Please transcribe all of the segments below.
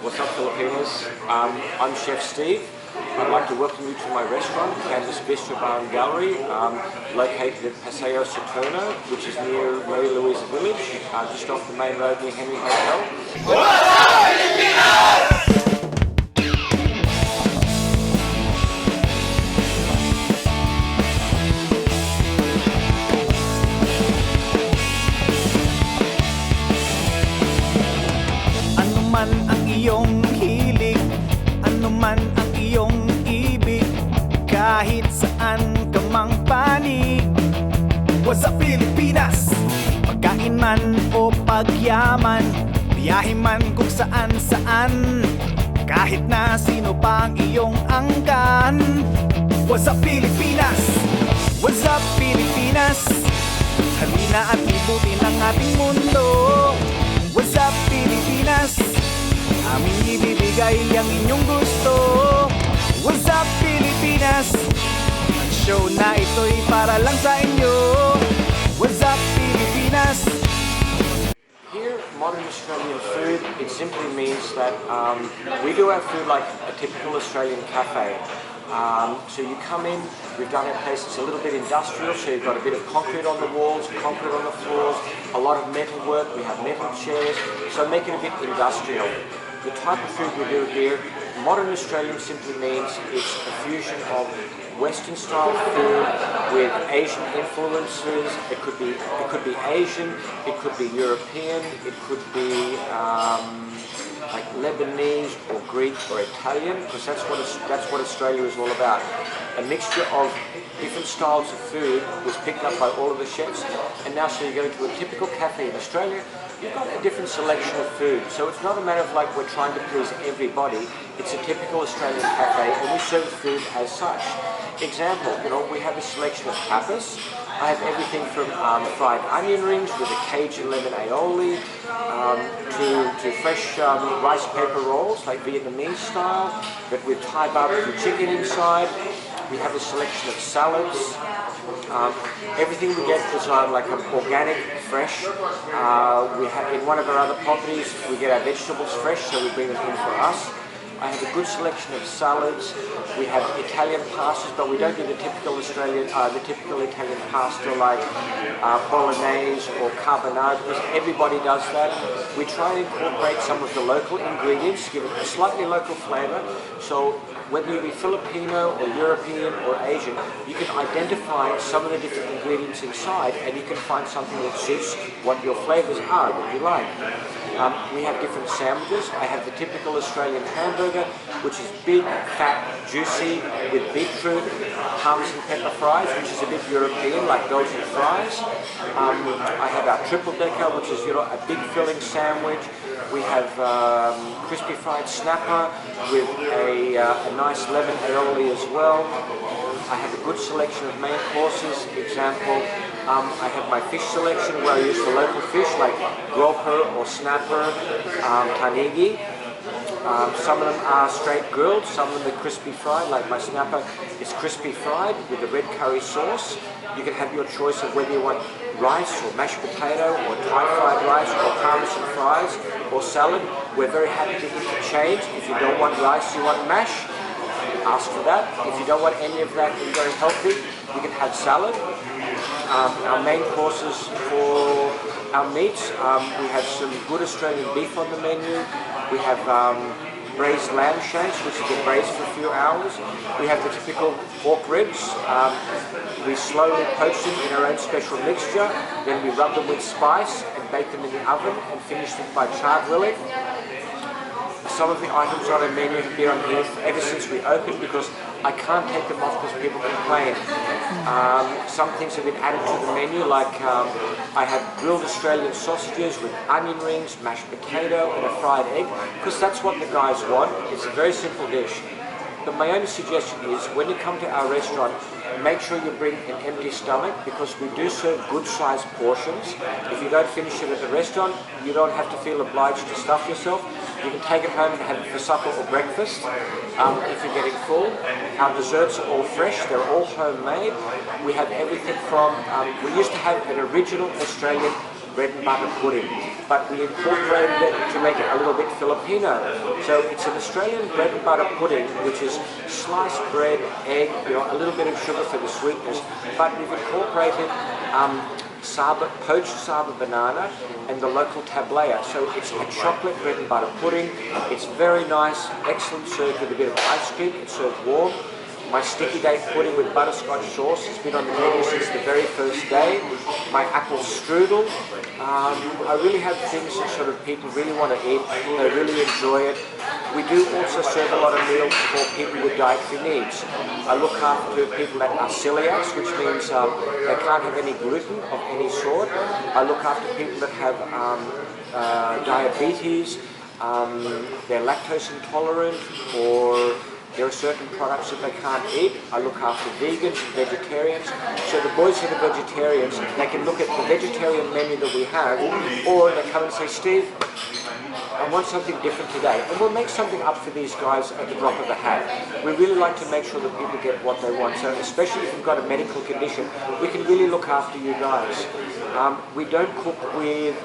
What's up, Filipinas? I'm Chef Steve. I'd like to welcome you to my restaurant, Kansas Bistro Bar and Gallery, located at Paseo Saturno, which is near Mary Louisa Village, just off the main road near Henry Hotel. What's up, Pilipinas? Man ang iyong hilig, ano man ang iyong ibig, kahit saan ka mang panig. What's up, Pilipinas? Pagkain man o pagyaman, biyahe man kung saan-saan, kahit na sino pa ang iyong angkan. What's up, Pilipinas? What's up, Pilipinas? Halina at libutin ang ating mundo. What's up, Pilipinas? Aming ibibigay ang inyong gusto. What's up, Pilipinas? Ang show na ito'y para lang sa inyo. What's up, Pilipinas? Here, modern Australian food, it simply means that we do our food like a typical Australian cafe. So you come in, we've done our place, it's a little bit industrial, so you've got a bit of concrete on the walls, concrete on the floors, a lot of metal work, we have metal chairs, so make it a bit industrial. The type of food we do here, modern Australian simply means it's a fusion of Western style food with Asian influences. It could be Asian, it could be European, it could be like Lebanese or Greek or Italian, because that's what Australia is all about. A mixture of different styles of food was picked up by all of the chefs, and now so you go to a typical cafe in Australia, you've got a different selection of food. So it's not a matter of like we're trying to please everybody, it's a typical Australian cafe and we serve food as such. Example, we have a selection of tapas. I have everything from fried onion rings with a Cajun lemon aioli to fresh rice paper rolls like Vietnamese style, but with Thai barbecue chicken inside. We have a selection of salads. Everything we get is like an organic, fresh. We have in one of our other properties, we get our vegetables fresh, so we bring them in for us. I have a good selection of salads. We have Italian pastas, but we don't do the typical Italian pasta like bolognese or carbonara, because everybody does that. We try and incorporate some of the local ingredients, give it a slightly local flavor. So whether you be Filipino or European or Asian, you can identify some of the different ingredients inside and you can find something that suits what your flavors are, what you like. We have different sandwiches. I have the typical Australian hamburger, which is big, fat, juicy, with beetroot, parmesan pepper fries, which is a bit European, like Belgian fries. I have our triple decker, which is a big filling sandwich. We have crispy fried snapper with a nice lemon aioli as well. I have a good selection of main courses. Example, I have my fish selection where I use the local fish like grouper or snapper, tanigi. Some of them are straight grilled, some of them are crispy fried, like my snapper is crispy fried with a red curry sauce. You can have your choice of whether you want rice or mashed potato or Thai fried rice or parmesan fries or salad. We're very happy to interchange. If you don't want rice, you want mash, ask for that. If you don't want any of that and very healthy, you can have salad. Our main courses for our meats, we have some good Australian beef on the menu. We have braised lamb shanks, which have been braised for a few hours. We have the typical pork ribs. We slowly poach them in our own special mixture. Then we rub them with spice and bake them in the oven and finish them by char grilling. Some of the items on our menu have been on here ever since we opened because I can't take them off because people complain. Some things have been added to the menu, like I have grilled Australian sausages with onion rings, mashed potato and a fried egg, because that's what the guys want. It's a very simple dish. But my only suggestion is, when you come to our restaurant, make sure you bring an empty stomach, because we do serve good-sized portions. If you don't finish it at the restaurant, you don't have to feel obliged to stuff yourself. You can take it home and have it for supper or breakfast if you're getting full. Our desserts are all fresh, they're all homemade. We have everything from, we used to have an original Australian bread and butter pudding, but we incorporated it to make it a little bit Filipino. So it's an Australian bread and butter pudding, which is sliced bread, egg, a little bit of sugar for the sweetness, but we've incorporated poached Saba banana and the local tablea. So it's a chocolate bread and butter pudding. It's very nice, excellent served with a bit of ice cream. It's served warm. My sticky date pudding with butterscotch sauce has been on the menu since the very first day. My apple strudel. I really have things that sort of people really want to eat. They really enjoy it. We do also serve a lot of meals for people with dietary needs. I look after people that are celiacs, which means they can't have any gluten of any sort. I look after people that have diabetes, they're lactose intolerant, or there are certain products that they can't eat. I look after vegans and vegetarians. So the boys that are vegetarians, they can look at the vegetarian menu that we have, or they come and say, Steve, I want something different today. And we'll make something up for these guys at the drop of a hat. We really like to make sure that people get what they want. So especially if you've got a medical condition, we can really look after you guys. We don't cook with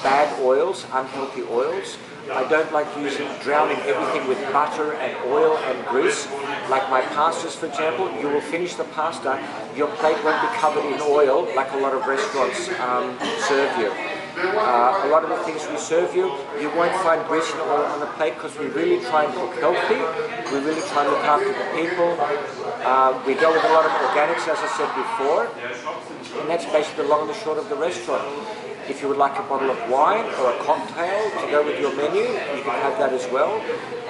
bad oils, unhealthy oils. I don't like drowning everything with butter and oil and grease. Like my pastas, for example, you will finish the pasta, your plate won't be covered in oil like a lot of restaurants serve you. A lot of the things we serve you, you won't find grease and oil on the plate because we really try and cook healthy. We really try and look after the people. We go with a lot of organics, as I said before, and that's basically the long and the short of the restaurant. If you would like a bottle of wine or a cocktail to go with your menu, you can have that as well.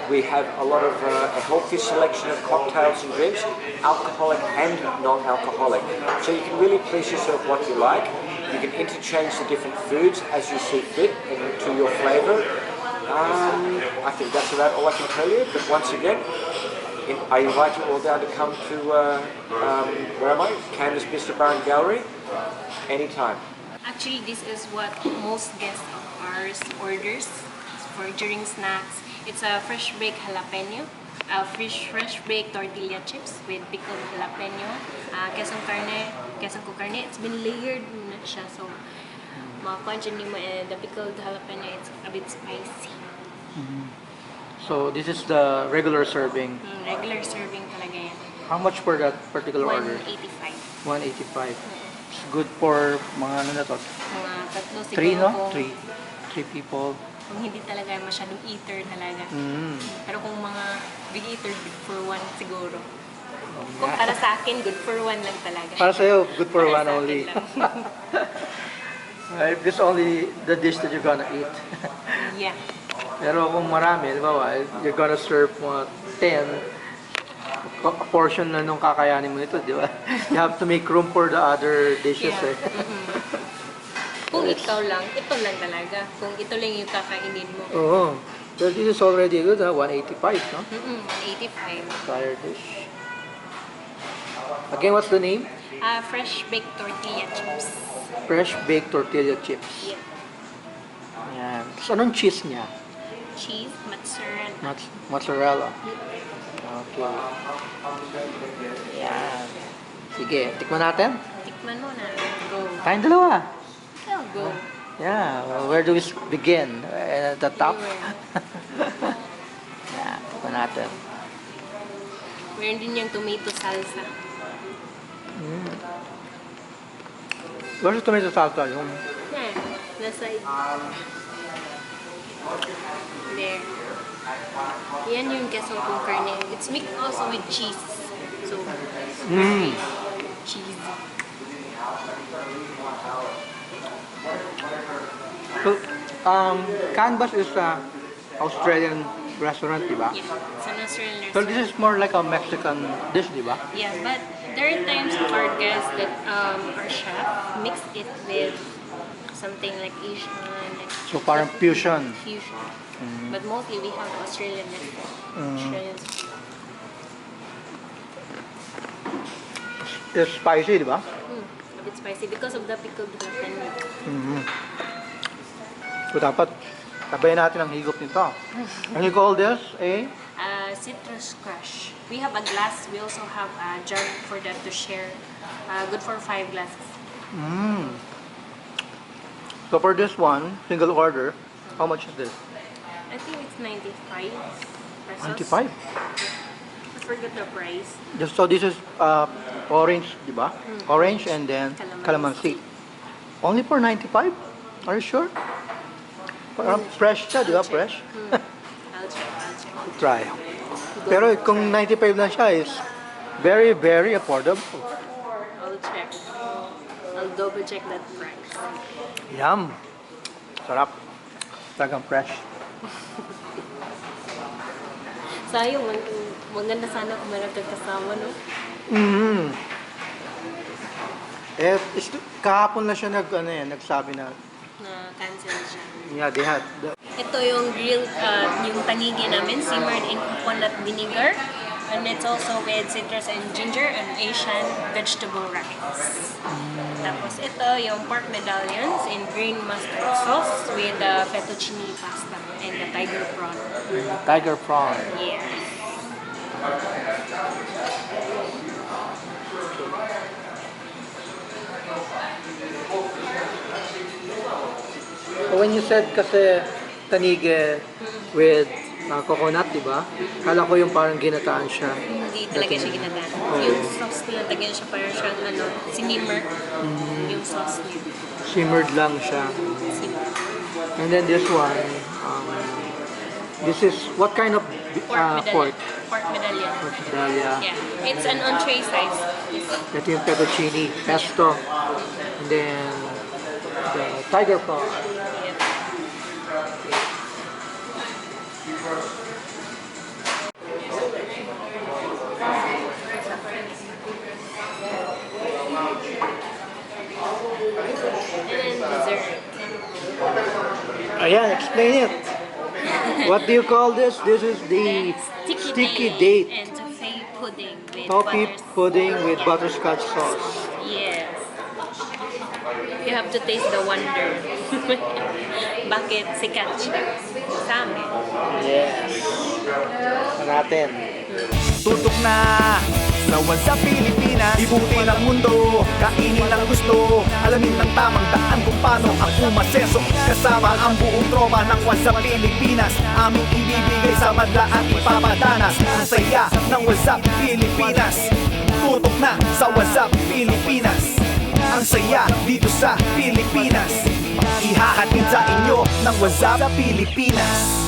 We have a lot of a healthy selection of cocktails and drinks, alcoholic and non-alcoholic. So you can really please yourself what you like. You can interchange the different foods as you see fit and to your flavor. I think that's about all I can tell you. But once again, I invite you all down to come to, where am I? Candace Bistro Bar and Gallery, anytime. Actually, this is what most guests of ours orders for during snacks. It's a fresh baked jalapeno, fresh baked tortilla chips with pickled jalapeno, queso carne. It's been layered na siya, so makakuha mo, the pickled jalapeno, it's a bit spicy. So this is the regular serving. Regular serving talaga yan. How much for that particular order? 185. 185. It's good for mga ano na to? Mga tatlo siguro. 3, no? Kung, 3 people. Kung hindi talaga masyadong eater talaga. Pero kung mga big eater, good for one siguro. Kung para sa akin, good for one lang talaga. Para sa'yo, good for Para one sa akin only. lang. Right? This is only the dish that you're gonna eat. Yeah. Pero kung marami, halimbawa, you're gonna serve mga 10, a portion na nung kakayanin mo ito, di ba? You have to make room for the other dishes, Yeah. eh. Kung ikaw lang, ito lang talaga. Kung ito lang yung kakainin mo. Oo. Well, this is already good, ha? 185, no? 185. Entire dish. Again, what's the name? Fresh baked tortilla chips. Fresh baked tortilla chips. Yeah. Yan. So, anong cheese niya? Cheese, mozzarella. Mozzarella. Okay. Yan. Sige, tikman natin. Tikman mo na. Go. Tayong dalawa. Go. Yeah, well, where do we begin? At the top? Anywhere. Yeah, tikman natin. Meron din yung tomato salsa. Where's the tomato salsa? Yung... Yeah, the side. There. Yan yung queso con carne. It's mixed also with cheese. So, very cheesy. So, Canvas is a Australian restaurant, di ba? Yeah, it's an Australian So restaurant. this is more like a Mexican dish, di ba? Yeah, but there are times of our guests that our chef mixed it with something like Asian, like So parang fusion. fusion. But mostly we have Australian Australian. It's spicy, di ba? A bit spicy because of the pickled jalapeno. So dapat tabayan natin ang higop nito. And you call this a? Citrus crush. We have a glass. We also have a jug for them to share. Good for 5 glasses. So for this one, single order, how much is this? I think it's 95 pesos. 95. I forgot the price. So this is orange, di ba? Orange and then calamansi. Only for 95? Are you sure? Parang fresh siya, di ba? Fresh? I'll check. Try. Pero kung 95 lang siya is very, very affordable. I'll check. I'll double check that price. Yum! Sarap. Talagang fresh. Sayang, maganda sana kung meron kang kasama, no? Kahapon na siya nagsabi na, Na cancel siya. yeah, they had. Ito yung grilled, yung tangigi namin, simmered in coconut vinegar. And it's also with citrus and ginger and Asian vegetable rice. Tapos ito yung pork medallions in green mustard sauce with the fettuccine pasta and the tiger prawn. Tiger prawn. Yes. So when you said kasi tanige with coconut, di ba? Kala ko yung parang ginataan siya. Hindi talaga siya ginagaan. Yung sauce nila, tagay siya parang siyang sinimmer. Yung sauce niya. Simmered lang siya. Simmer. And then this one, this is what kind of pork? Pork medallion. Pork medallion. Yeah. It's an entree size. Ito yung fettuccine, pesto. And then the tiger prawn. Yeah. And then dessert. Ayan, explain it. What do you call this? This is the sticky date. And toffee pudding with Toffee pudding with Yeah. butterscotch sauce. Yes. You have to taste the wonder. Bakit sikat siya sa amin? Yes. Natin. Tutok na sa Wazzup Pilipinas. Ibutin ang mundo, kainin ang gusto. Alamin ang tamang daan kung paano ako maseso. Kasama ang buong tropa ng Wazzup Pilipinas. Aming ibibigay sa madla at ipapadanas. Ang saya ng Wazzup Pilipinas. Tutok na sa Wazzup Pilipinas. Ang saya dito sa Pilipinas. Ihahatid sa inyo ng Wazzup Pilipinas.